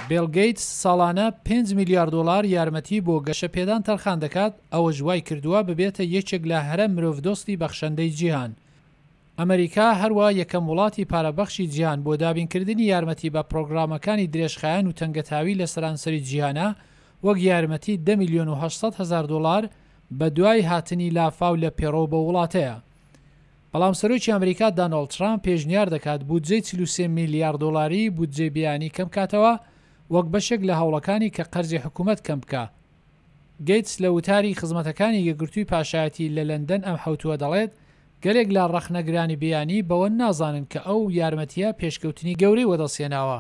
بیل گیتس ساڵانە 5 میلیارد دلار یارمەتی بۆ گەشەپێدان تەرخان دەکات، ئەوە ژوای کردووە ببێتە یەکێک لە هەرە مرۆڤدۆستی بەخشەندەی جیهان. ئەمریکا هەروە یەکەم وڵاتی پارەبەخشی جیهان بۆ دابینکردنی یارمەتی بە پرۆگرامەکانی درێژخایەن و تەنگەتاوی لە سەرانسەری جیهانە، وەک یارمەتی 10 میلیۆن و 800 هزار دلار بە دوای هاتنی لافاو لە پێڕۆ بە وڵاتەیە. بەڵام سەرۆکی ئەمریکا داناڵد ترامپ پێشنیار دەکات بودجەی 43 میلیارد دلاری بودجێ بیانی کەم کاتەوە، وەک بەشێک لە هەوڵەکانی کە قەرزی حکوومەت کەم بکە. گیتس لە وتاری خزمەتەکانی یەکگرتووی پاشایەتی لە لەندەن ئەم حوتووە دەڵێت گەلێک لە ڕەخنەگرانی بیانی بەوە نازانن کە ئەو یارمەتیە پێشکەوتنی گەورەی وەدەسێناوە.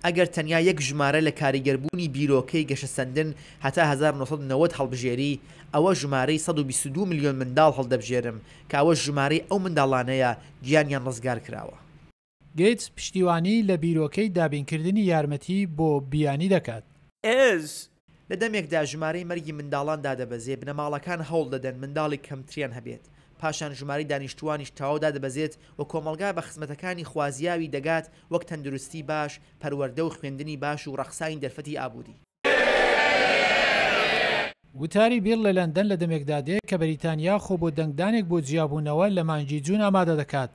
ئەگەر تەنیا یەک ژمارە لە کاریگەربوونی بیرۆکەی گەشەسەندن هەتا 1990 هەڵبژێری، ئەوە ژمارەی 122 میلیۆن منداڵ هەڵدەبژێرم کە ئەوە ژمارەی ئەو منداڵانەیە گیانیان ڕزگار کراوە. گیتس پشتیوانی لە بیرۆکەی دابینکردنی یارمەتی بۆ بیانی دەکات. لە دەمێکدا ژمارەی مەرگی منداڵان دادەبەزێ، بنەماڵەکان هەوڵ دەدەن منداڵی کەمتریان هەبێت، پاشان ژماری دانیشتوانیش تەواو دادەبەزێت و کۆمەلگا بە خزمەتەکانی خوازیاوی دەگات، وەک تەندروستی باش، پەروەردە و خوێندنی باش و ڕەخسانی دەرفەتی ئابووری. وتاری بیل لە لەندەن لە دەمێکدا دێت کە بەریتانیا خۆ بۆ دەنگدانێک بۆ جیابوونەوە لە مانگی جوون ئامادە دەکات.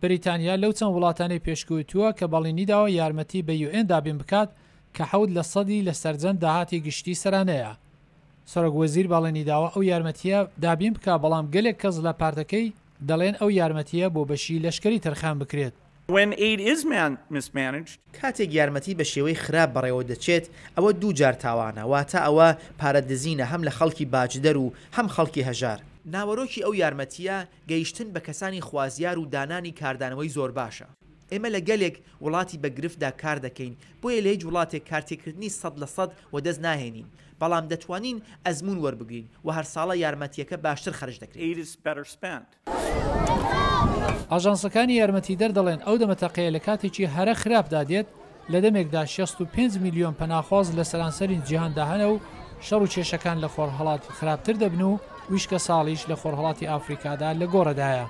بەریتانیا لەو چەند وڵاتانەی پێشکەوتووە کە بەڵێنیداوە یارمەتی بە UN دابین بکات کە 7% لە سەرجەم داهاتی گشتی سەرانەیە. سەرۆک وەزیر باڵێنیداوە ئەو یارمەتیە دابین بکە، بەڵام گەلێک کەس لە پارتەکەی دەڵێن ئەو یارمەتیە بۆ بەشی لەشکری تەرخان بکرێت. کاتێک یارمەتی بە شێوەی خراپ بەڕێوە دەچێت، ئەوە دوو جار تاوانە، واتە ئەوە پارەدزینە هەم لە خەڵکی باجدەر و هەم خەڵکی هەژار. ناوەڕۆکی ئەو یارمەتیە گەیشتن بە کەسانی خوازیار و دانانی کاردانەوەی زۆر باشە. ئێمە لە گەلێک وڵاتی بە گرفتدا کار دەکەین، بۆیە لە هیچ وڵاتێک کارتێکردنی 100% و دەست ناهێنین، بەڵام دەتوانین ئەزمون وەربگرین و هەر ساڵە یارمەتیەکە باشتر خەرج دەکرێت. ئاژانسەکانی یارمەتی دەردەڵێن ئەو دەمەتەقەیە لە کاتێکی هەرە خراپدا دێت، لە دەمێکدا 65 میلیۆن پەناخواز لە سەرانسەری جیهاندا هەنە و شەڕ و کێشەکان لە خۆرهەڵات خراپتر دەبن و ویشکە ساڵیش لە خۆرهەڵاتی ئافریکادا لە گۆڕەدایە.